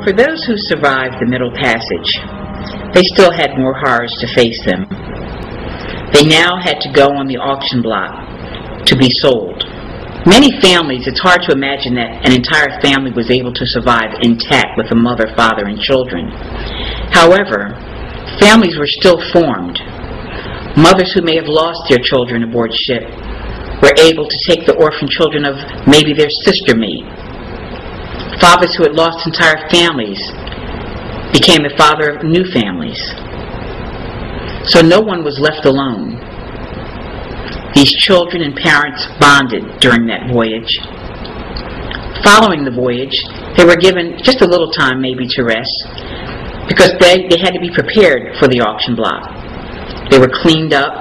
for those who survived the Middle Passage, they still had more horrors to face them. They now had to go on the auction block to be sold. Many families, it's hard to imagine that an entire family was able to survive intact with a mother, father, and children. However, families were still formed. Mothers who may have lost their children aboard ship were able to take the orphan children of maybe their sister mate. Fathers who had lost entire families became the father of new families. So no one was left alone. These children and parents bonded during that voyage. Following the voyage, they were given just a little time maybe to rest, because they had to be prepared for the auction block. They were cleaned up.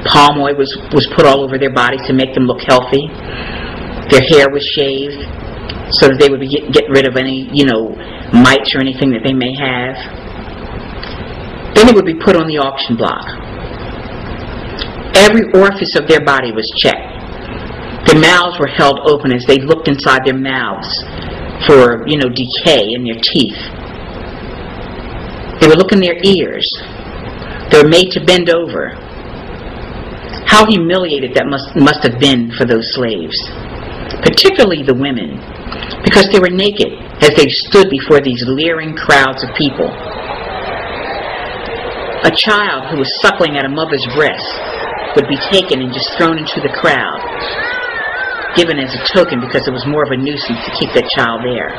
Palm oil was put all over their bodies to make them look healthy. Their hair was shaved so that they would get rid of any, mites or anything that they may have. Then they would be put on the auction block. Every orifice of their body was checked. Their mouths were held open as they looked inside their mouths for, decay in their teeth. They would look in their ears. They were made to bend over. How humiliated that must have been for those slaves, particularly the women, because they were naked as they stood before these leering crowds of people. A child who was suckling at a mother's breast would be taken and just thrown into the crowd, given as a token because it was more of a nuisance to keep that child there.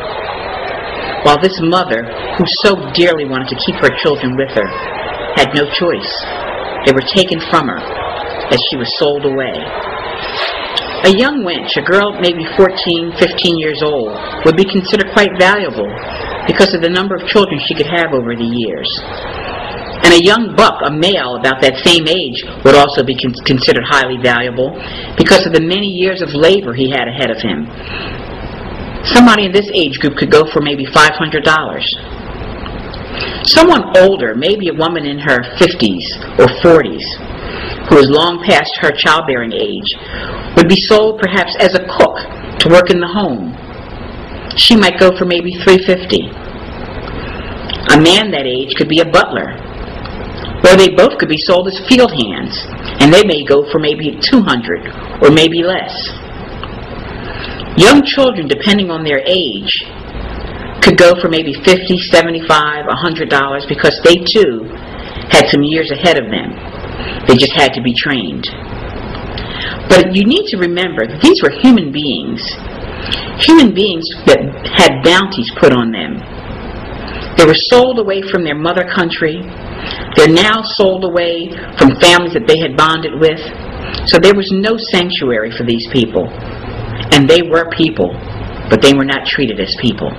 While this mother, who so dearly wanted to keep her children with her, had no choice. They were taken from her as she was sold away. A young wench, a girl maybe 14, 15 years old, would be considered quite valuable because of the number of children she could have over the years. And a young buck, a male about that same age, would also be considered highly valuable because of the many years of labor he had ahead of him. Somebody in this age group could go for maybe $500. Someone older, maybe a woman in her 50s or 40s, who is long past her childbearing age, would be sold perhaps as a cook to work in the home. She might go for maybe $350. A man that age could be a butler. Or they both could be sold as field hands, and they may go for maybe $200 or maybe less. Young children, depending on their age, could go for maybe $50, $75, $100 because they too had some years ahead of them. They just had to be trained. But you need to remember that these were human beings that had bounties put on them. They were sold away from their mother country. They're now sold away from families that they had bonded with. So there was no sanctuary for these people. And they were people, but they were not treated as people.